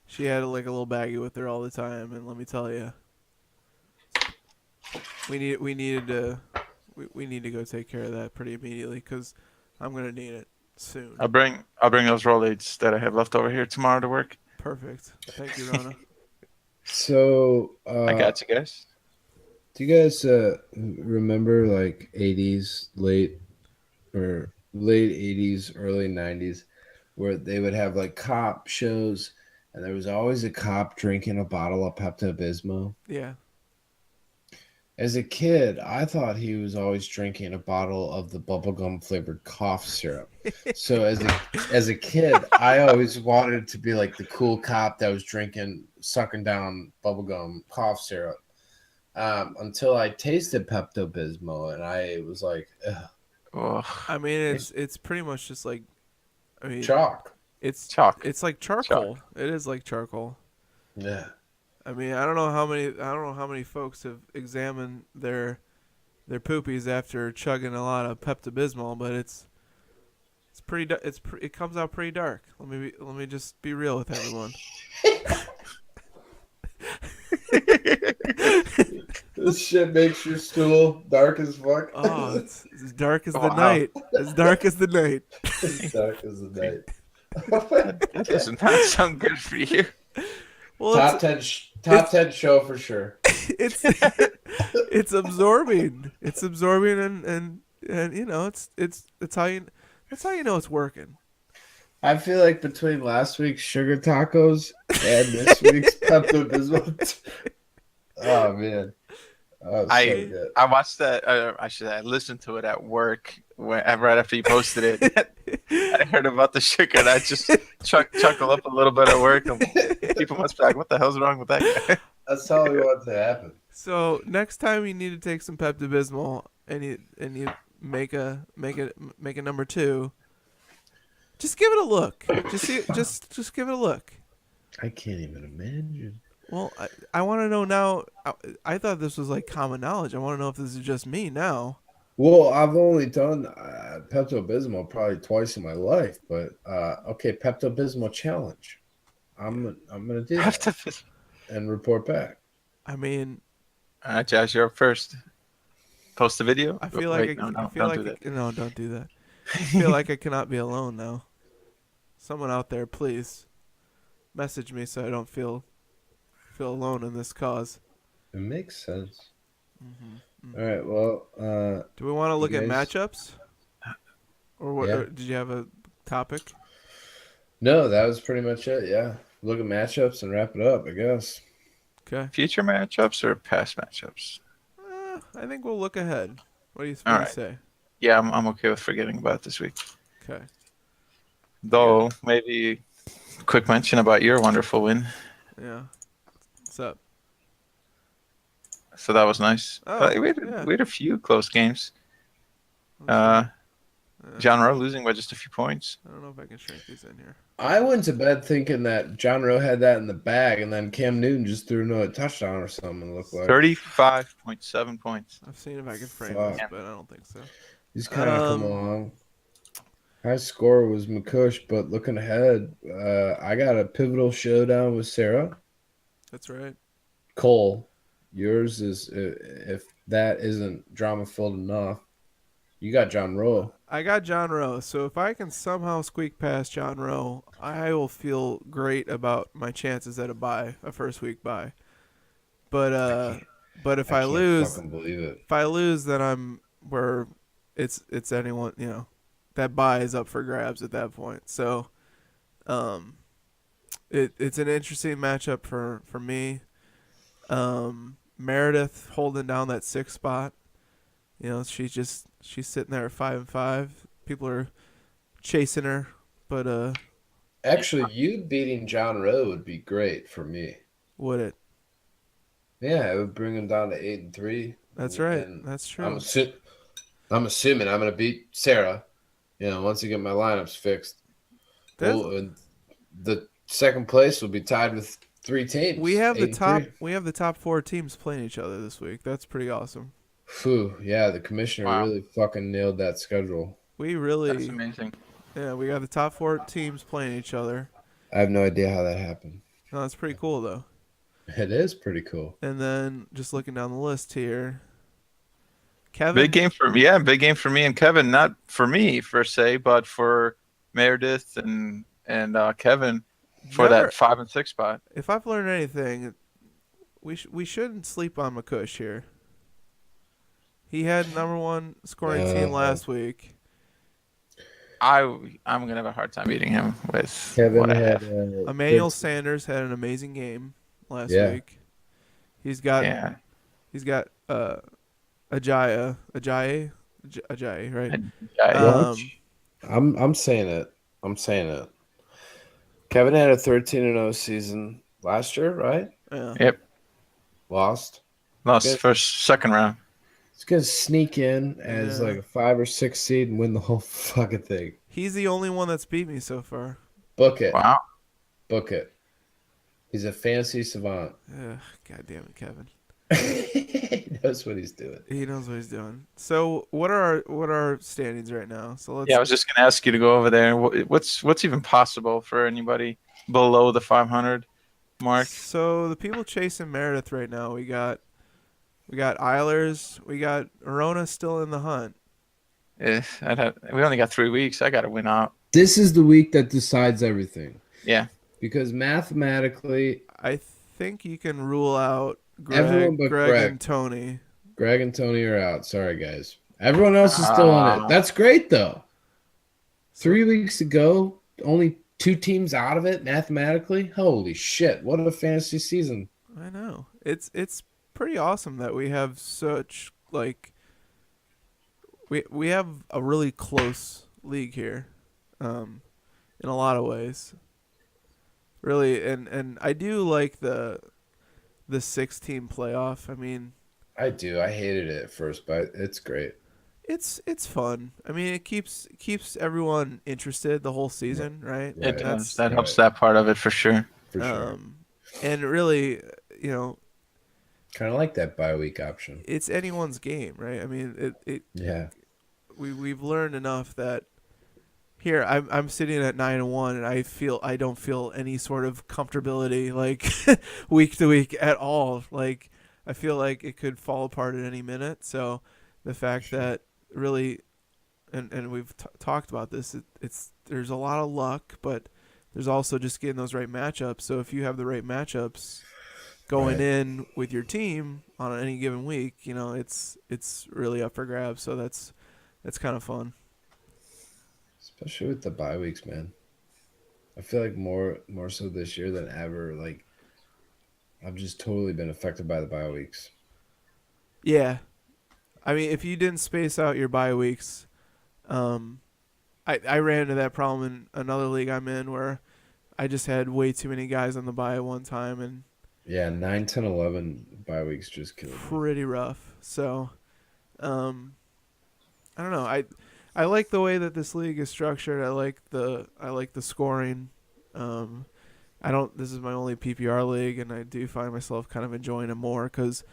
She had like a little baggie with her all the time, and let me tell you, we need to go take care of that pretty immediately because I'm gonna need it soon. I'll bring those Rolaids that I have left over here tomorrow to work. Perfect. Thank you, Rona. So I got you guys. Do you guys remember like 80s, late 80s, early 90s, where they would have like cop shows? And there was always a cop drinking a bottle of Pepto-Bismol. Yeah. As a kid, I thought he was always drinking a bottle of the bubblegum flavored cough syrup. So as a kid, I always wanted to be like the cool cop that was sucking down bubblegum cough syrup. Until I tasted Pepto-Bismol, and I was like, ugh. Ugh, I mean, it's pretty much just like, I mean, Chalk. it's chalk. it's like charcoal. It is like charcoal. Yeah. I mean, I don't know how many folks have examined their poopies after chugging a lot of Pepto Bismol, but it's pretty. It comes out pretty dark. Let me just be real with everyone. This shit makes your stool dark as fuck. Oh, it's as dark as the Wow. night. As dark as the night. It's dark as the night. That does not sound good for you. Well, Top 10 show for sure. it's it's absorbing. It's absorbing, and you know, it's how you that's how you know it's working. I feel like between last week's sugar tacos and this week's Pepto Bismol. Oh man, oh, so good. I watched that. I listened to it at work right after you posted it. I heard about the sugar, and I just chuckle up a little bit at work. And people must be like, "What the hell's wrong with that guy?" That's all we want to happen. So next time you need to take some Pepto Bismol and you make a number 2, just give it a look. Just give it a look. I can't even imagine. Well, I want to know now. I thought this was like common knowledge. I want to know if this is just me now. Well, I've only done Pepto Bismol probably twice in my life, but okay, Pepto Bismol challenge. I'm gonna do that and report back. I mean, All right, Josh, you're up first. Post the video. I feel like no, don't do that. I feel like I cannot be alone now. Someone out there, please message me so I don't feel alone in this cause. It makes sense. Mm-hmm. All right, well, Do we want to look at guys- matchups, or what? Yeah. Or did you have a topic? no, that was pretty much it. Yeah, look at matchups and wrap it up, I guess. Okay. Future matchups or past matchups? I think we'll look ahead. What do you All right. say? Yeah, I'm okay with forgetting about this week. Okay. Though maybe a quick mention about your wonderful win. Yeah. What's up? So that was nice. Oh, we had a few close games. John Rowe losing by just a few points. I don't know if I can shrink these in here. I went to bed thinking that John Rowe had that in the bag, and then Cam Newton just threw another touchdown or something. It looked like 35.7 points. I've seen if I can frame Fuck. this, but I don't think so. he's kind of come along. High score was McCush, but looking ahead, I got a pivotal showdown with Sarah. That's right. Cole, yours is if that isn't drama filled enough. You got John Rowe. I got John Rowe, so if I can somehow squeak past John Rowe, I will feel great about my chances at a first week bye. But if I can't lose, fucking believe it. if I lose, then I'm where it's anyone, you know, that bye is up for grabs at that point. So, it's an interesting matchup for me. Meredith holding down that 6th spot. You know, she's sitting there at 5-5. People are chasing her, but Actually, you beating John Rowe would be great for me. would it? Yeah, it would bring him down to 8-3. That's right. And That's true. I'm assuming I'm going to beat Sarah. You know, once I get my lineups fixed. And the second place will be tied with 3 teams. We have the 8-3. top 4 teams playing each other this week. That's pretty awesome. Phew, yeah, the commissioner really fucking nailed that schedule. We really, That's amazing. yeah, we got the top 4 teams playing each other. I have no idea how that happened. No, that's pretty cool though. It is pretty cool. And then just looking down the list here, Kevin. Big game for me and Kevin. Not for me per se, but for Meredith and Kevin for that 5 and 6 spot. If I've learned anything, we shouldn't sleep on McCush here. He had #1 scoring team last week. I'm gonna have a hard time beating him with Kevin what I had have. Emmanuel Sanders had an amazing game last week. He's got Ajayi, right? I'm saying it. Kevin had a 13-0 season last year, right? Yeah. Yep. Lost. Lost first, second round. He's gonna sneak in as Yeah. like a 5 or 6 seed and win the whole fucking thing. He's the only one that's beat me so far. Book it. Wow. Book it. He's a fantasy savant. Ugh, God damn it, Kevin. He knows what he's doing. He knows what he's doing. So what are our standings right now? So let's Yeah, I was just gonna ask you to go over there. What's even possible for anybody below the 500 mark? So the people chasing Meredith right now, we got Eilers, we got Arona still in the hunt. We only got 3 weeks. I got to win out. This is the week that decides everything. Yeah. Because mathematically, I think you can rule out Everyone Greg, but Greg. and Tony. Greg and Tony are out. Sorry, guys. Everyone else is still in it. Ah. That's great, though. 3 weeks to go. Only 2 teams out of it mathematically. Holy shit. What a fantasy season. I know. It's pretty awesome that we have such like we have a really close league here. In a lot of ways. Really, and I do like the 6-team playoff. I mean, I do. I hated it at first, but it's great. it's fun. I mean, it keeps everyone interested the whole season, right? Right. It does. That's That helps that part of it for sure. For sure. and really, you know, Kind of like that bye week option. it's anyone's game, right? I mean, Yeah. we've learned enough that here I'm sitting at 9-1 and I don't feel any sort of comfortability like week to week at all. Like I feel like it could fall apart at any minute. So the fact that really and we've talked about this, it's there's a lot of luck, but there's also just getting those right matchups. So if you have the right matchups going Right. in with your team on any given week, you know, it's really up for grabs. So that's kind of fun. Especially with the bye weeks, man. I feel like more so this year than ever. Like I've just totally been affected by the bye weeks. Yeah. I mean, if you didn't space out your bye weeks, I ran into that problem in another league I'm in where I just had way too many guys on the bye at one time and Yeah, 9, 10, 11 bye weeks just killed me. pretty rough. So, I don't know. I like the way that this league is structured. I like the scoring. This is my only PPR league, and I do find myself kind of enjoying it more because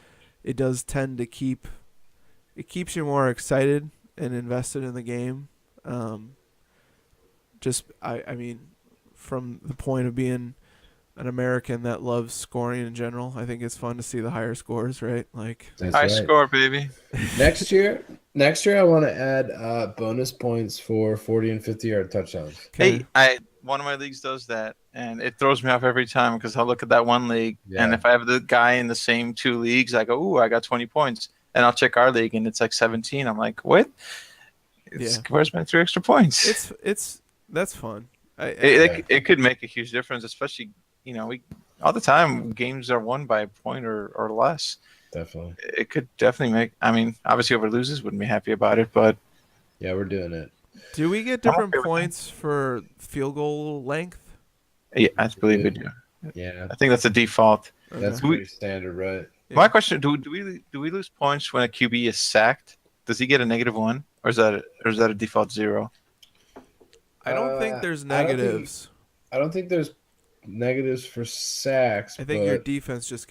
it does tend to keeps you more excited and invested in the game. I mean, from the point of being an American that loves scoring in general, I think it's fun to see the higher scores, right? Like, That's High right. score, baby. Next year, I want to add bonus points for 40 and 50-yard touchdowns. Hey, one of my leagues does that, and it throws me off every time because I'll look at that one league, and Yeah. if I have the guy in the same 2 leagues, I go, "Ooh, I got 20 points," and I'll check our league, and it's like 17. I'm like, "What? Yeah. Where's my 3 extra points?" that's fun. It could make a huge difference, especially all the time games are won by a point or less. Definitely. It could definitely make. I mean, obviously, whoever loses wouldn't be happy about it, but Yeah, we're doing it. Do we get I'm different okay with points for field goal length? yeah, I believe we do. Yeah, I think that's a default. that's Okay. we- pretty standard, right? Yeah. My question: Do we lose points when a QB is sacked? Does he get a -1, or is that a default 0? I don't think there's I don't think- negatives. I don't think there's negatives for sacks. I think but your defense just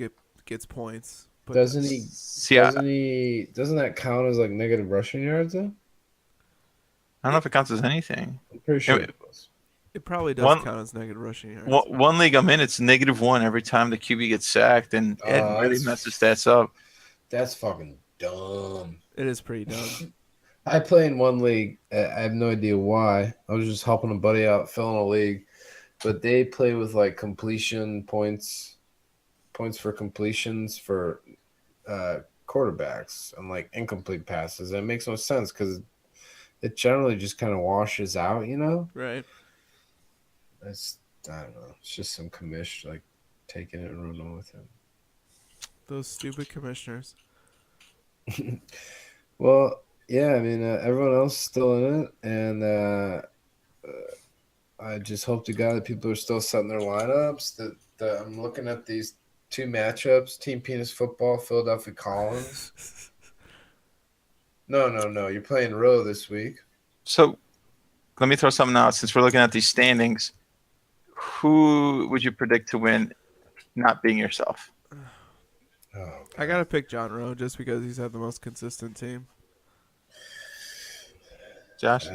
gets points. But doesn't he? See, I Doesn't that count as like negative rushing yards though? don't know if it counts as anything. I'm pretty sure Yeah. it was. It probably does One- count as negative rushing yards. One league I'm in, it's -1 every time the QB gets sacked, and it Oh, really that's- messes stats up. That's fucking dumb. It is pretty dumb. I play in one league. I have no idea why. I was just helping a buddy out, filling a league, but they play with like completion points for completions for quarterbacks and like incomplete passes. And it makes no sense because it generally just kind of washes out, you know. Right. I don't know. It's just some commish like taking it and running with him. Those stupid commissioners. Well, yeah, I mean, everyone else is still in it, and I just hope to God that people are still setting their lineups. That I'm looking at these 2 matchups: Team Penis Football, Philadelphia Collins. No. You're playing Row this week. So let me throw something out. Since we're looking at these standings, who would you predict to win, not being yourself? Oh, I gotta pick John Rowe just because he's had the most consistent team. Josh?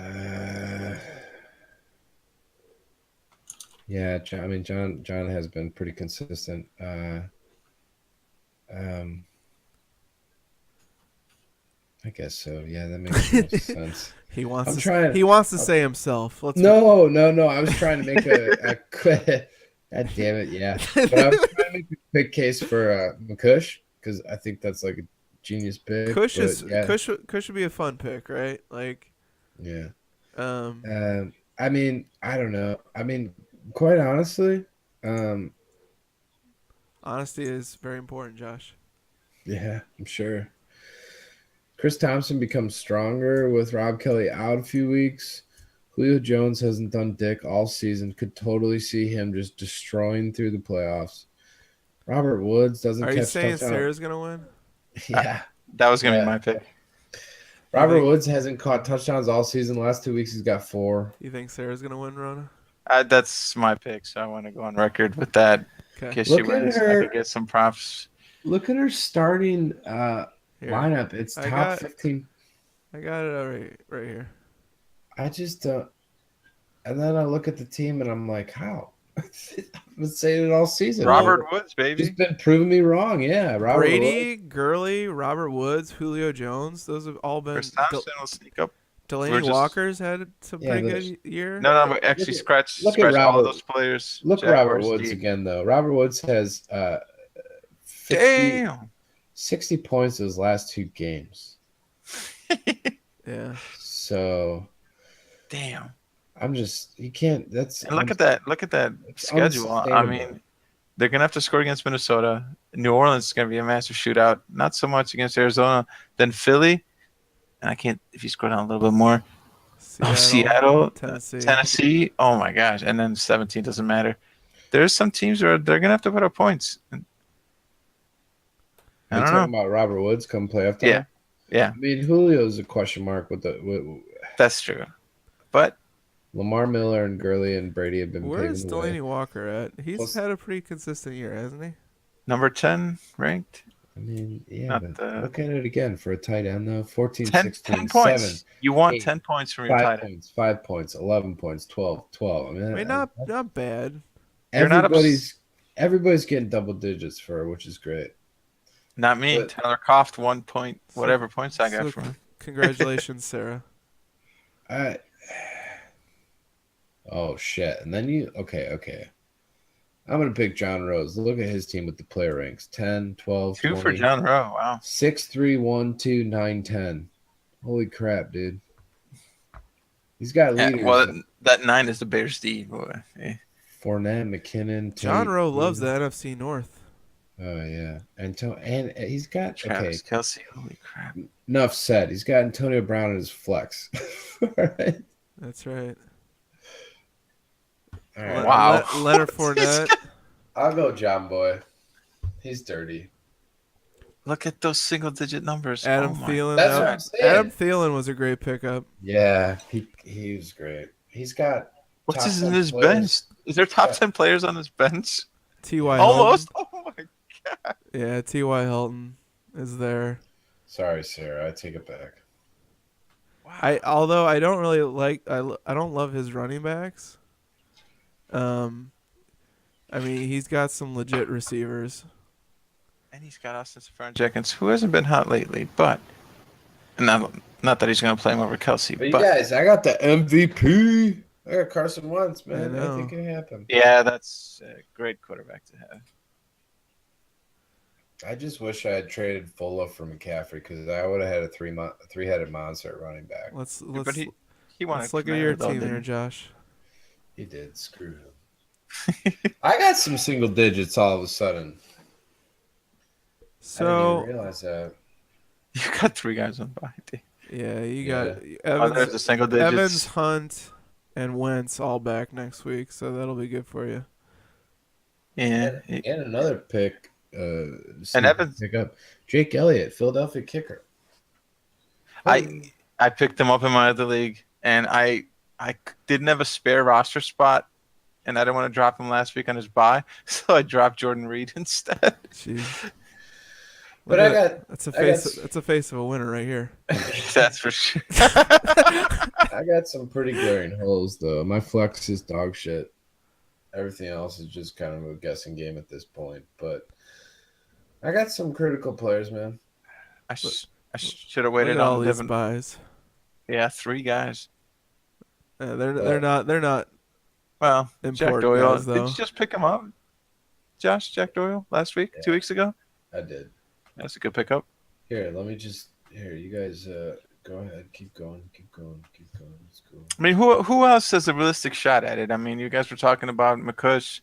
Yeah, I mean John has been pretty consistent. I guess so. Yeah, that makes the most sense. He wants I'm to. trying- He wants to say himself. Let's No. I was trying to make a God damn it, yeah. But I was trying to make a quick case for McCush because I think that's like a genius pick. Kush but is yeah, Kush would be a fun pick, right? Like, yeah. um, I mean, I don't know. I mean, quite honestly, honesty is very important, Josh. yeah, I'm sure. Chris Thompson becomes stronger with Rob Kelly out a few weeks. Julio Jones hasn't done dick all season. Could totally see him just destroying through the playoffs. Robert Woods doesn't Are you catch saying touchdown. Sarah's gonna win? Yeah. That was going to Yeah. be my pick. Robert think- Woods hasn't caught touchdowns all season. Last 2 weeks, he's got 4. You think Sarah's gonna win, Rona? That's my pick, so I want to go on record with that. In Okay. case she Look at wins, her- I could get some props. Look at her starting Here. lineup. It's I top got- 15. I got it right here. I just don't. And then I look at the team and I'm like, how? I've been saying it all season. Robert Woods, baby. Just been proving me wrong. Yeah, Robert Brady, Gurley, Robert Woods, Julio Jones. Those have all been. Chris Thompson will sneak up. Delaney we're just- Walker's had some Yeah, pretty but- good year. No, but actually scratch look at all Robert- of those players. Look at Robert Jaguars Woods D. again, though. Robert Woods has 50, Damn. 60 points his last 2 games. Yeah. So Damn. I'm just, you can't, that's. And look at that. Look at that It's schedule. I unsustainable. mean, they're gonna have to score against Minnesota. New Orleans is gonna be a massive shootout. Not so much against Arizona. Then Philly, and I can't. If you scroll down a little bit more, Seattle, Tennessee. Oh my gosh! And then 17 doesn't matter. There's some teams where they're gonna have to put up points. I Are you don't talking know. about Robert Woods come playoff time? Yeah. Yeah, I mean, Julio's a question mark with that's true. But Lamar Miller and Gurley and Brady have been Where is paving the way. Delaney Walker at? He's Plus- had a pretty consistent year, hasn't he? number 10 ranked. I mean, yeah, Not but the- look at it again for a tight end, though. 14, 10, 16, 10 points. 7, You want 8, 10 points from your 5 tight end. points, 5 points, 11 points, 12. I mean, I mean, not bad. You're not everybody's getting double digits for her, which is great. Not me. But- Tyler Koft, 1 point, whatever points I got So- from him. Congratulations, Sarah. Oh shit! And then okay. I'm gonna pick John Rose. Look at his team with the player ranks: 10, 12, 2 20, for John Rowe. Wow. 6, 3, 1, 2, 9, 10. Holy crap, dude! He's got Yeah, leaders. well, that 9 is the Bears D. Boy. Eh. Fournette, McKinnon, John Tate, Rowe loves the Williams. NFC North. Oh yeah, and he's got okay. Travis Kelsey. Holy crap. Enough said. He's got Antonio Brown as flex. All right. That's right. All right. Wow. Leonard Fournette. I'll go John Boy. He's dirty. Look at those single digit numbers. Adam Oh my- Thielen. That's that- what I'm saying. Adam Thielen was a great pickup. Yeah, he was great. He's got What's top his in 10 his players. bench? Is there top Yeah. 10 players on his bench? T.Y. Almost. Hilton. Oh my. Yeah, T.Y. Hilton is there. Sorry, Sarah. I take it back. I although I don't really like I don't love his running backs. I mean he's got some legit receivers. And he's got Austin Seferian-Jenkins, who hasn't been hot lately, but not that he's going to play him over Kelsey. But you But guys, I got the MVP. I got Carson Wentz, man. I know. I think it can happen. yeah, that's a great quarterback to have. I just wish I had traded Fuller for McCaffrey because I would have had a three-headed monster at running back. Let's But he wanted let's look at your Commander, though, team there, didn't Josh. He did. Screw him. I got some single digits all of a sudden. I So didn't even realize that. he? You got 3 guys on by. yeah, you Yeah. got Oh, there's the Evans, single digits. Evans, Hunt, and Wentz all back next week, so that'll be good for you. Yeah. And another pick. And Evans- pick up Jake Elliott, Philadelphia kicker. I picked him up in my other league, and I didn't have a spare roster spot, and I didn't want to drop him last week on his bye, so I dropped Jordan Reed instead. Jeez. But Look I at got that. That's a I got face. That's a face of a winner right here. That's for sure. I got some pretty glaring holes though. My flex is dog shit. Everything else is just kind of a guessing game at this point. But I got some critical players, man. I should have Look waited at all on these Devin. buys. Yeah, 3 guys. They're not Well, Jack important Doyle. guys, Did though. you just pick him up, Josh? Jack Doyle last week, Yeah. 2 weeks ago. I did. That's a good pickup. Here, let me just you guys go ahead, keep going. Let's go. I mean, who else has a realistic shot at it? I mean, you guys were talking about McCush.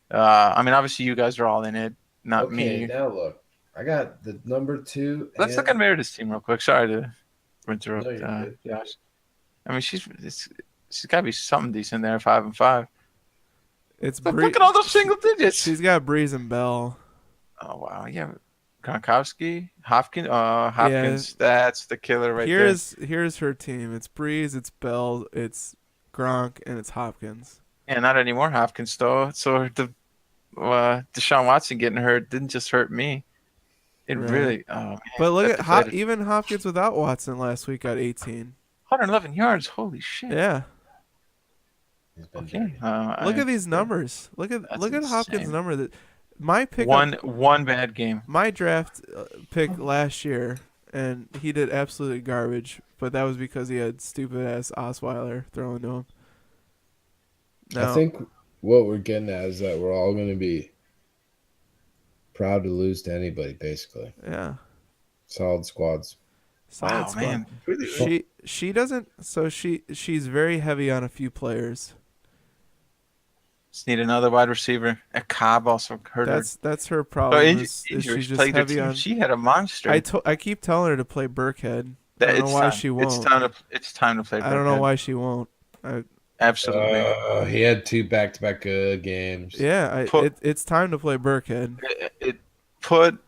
I mean, obviously you guys are all in it, not Okay, me. now look. I got the number 2. Let's look at Meredith's team real quick. Sorry to interrupt, No, you're good. Josh. I mean, she's got to be something decent there, 5 and 5. It's Look at all those single digits. She's got Breeze and Bell. Oh wow, yeah. Gronkowski, Hopkins. That's the killer right Here's her team. It's Breeze, it's Bell, it's Gronk, and it's Hopkins. there. Yeah, not anymore Hopkins though. So the Deshaun Watson getting hurt didn't just hurt me. It Right. really. Oh man. But look that at deflated. even Hopkins without Watson last week got 18. 111 yards. Holy shit. Yeah. He's been Okay. dirty. Look at these numbers. Look at That's Hopkins' insane. number. That my pick one bad game. my draft pick last year, and he did absolutely garbage. But that was because he had stupid ass Osweiler throwing to him. I think what we're getting at is that we're all going to be proud to lose to anybody, basically. Yeah. Solid squads. Solid Wow, squad. man. Really, She doesn't. So she's very heavy on a few players. just need another wide receiver. A Cobb also hurt her. That's her So problem. Is injuries she's just plagued her heavy team. on. She had a monster. I keep telling her to play Burkhead. I That- don't know it's why time. she won't. It's time to play. I don't know Burkhead. why she won't. Absolutely. He had 2 back-to-back good games. Yeah, it's time to play Burkhead. It put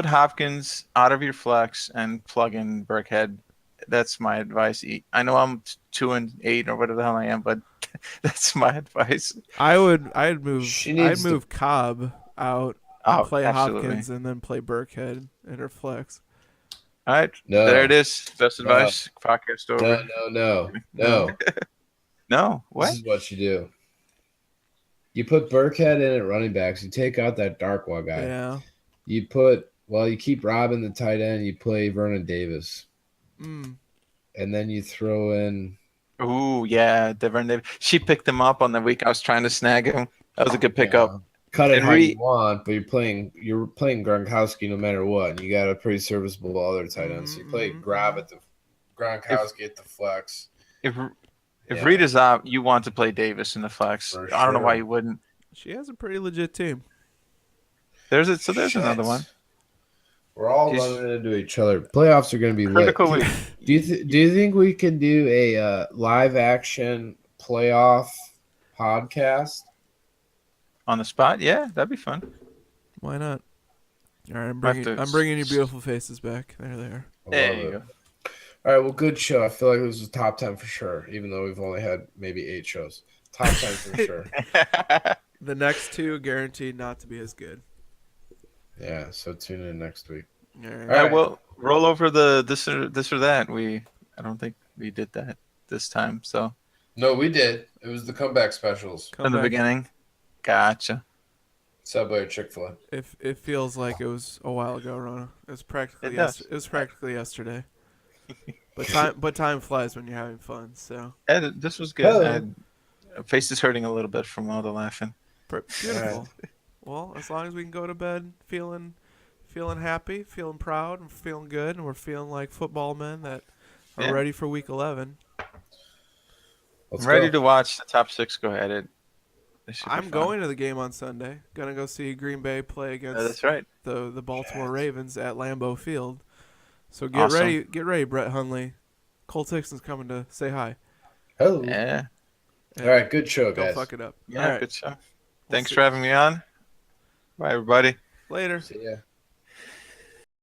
Hopkins out of your flex and plug in Burkhead. That's my advice. I know I'm 2-8 or whatever the hell I am, but that's my advice. I'd move. She I'd needs to- move Cobb out, Oh, play absolutely. Hopkins, and then play Burkhead in her flex. All right, No. there it is. Best advice. Podcast over. No. No, what? This is what you do. You put Burkhead in at running backs. You take out that Darkwa guy. Yeah. You keep Robin the tight end. You play Vernon Davis. Mm. And then you throw in Ooh, yeah, Devon Davis. She picked him up on the week I was trying to snag him. That was a good pickup. cut it And how you want, but you're playing Gronkowski no matter what. And you got a pretty serviceable other tight end. So you play Gronkowski at the flex. If Yeah. Reed is out, you want to play Davis in the flex. For I don't know why sure. you wouldn't. She has a pretty legit team. There's Shit. another one. We're all He's- running into each other. Playoffs are going to be lit. Critical week. Do you think we can do a live action playoff podcast? On the spot? Yeah, that'd be fun. Why not? All right, We'll have to- I'm bringing your beautiful faces back. There they are. I There love you it. go. All right, well, good show. I feel like this was top 10 for sure, even though we've only had maybe 8 shows. Top 10 for sure. The next two guaranteed not to be as good. Yeah, so tune in next week. All right. All Yeah, right. well, roll over the this or that. I don't think we did that this time. So No, we did. It was the comeback specials. Come in the back. beginning, gotcha. Subway or Chick-fil-A. It feels like it was a while ago, Rona. It was practically It does. it was practically yesterday. But time flies when you're having fun. So Ed, this was good. Hello. Face is hurting a little bit from all the laughing. beautiful. Well, as long as we can go to bed feeling happy, feeling proud, and feeling good, and we're feeling like football men that are Yeah. ready for week 11. Let's I'm ready go. to watch the top 6 go ahead. It should be I'm fun. going to the game on Sunday. Gonna go see Green Bay play against That's right. the Baltimore Ravens at Lambeau Field. So Awesome. get ready, Brett Hundley. Cole Tixon's coming to say hi. Hello. Yeah. All right, good show, Don't guys. fuck it up. Yeah. All right. Good show. We'll Thanks see- for having me on. Bye, everybody. Later. See ya.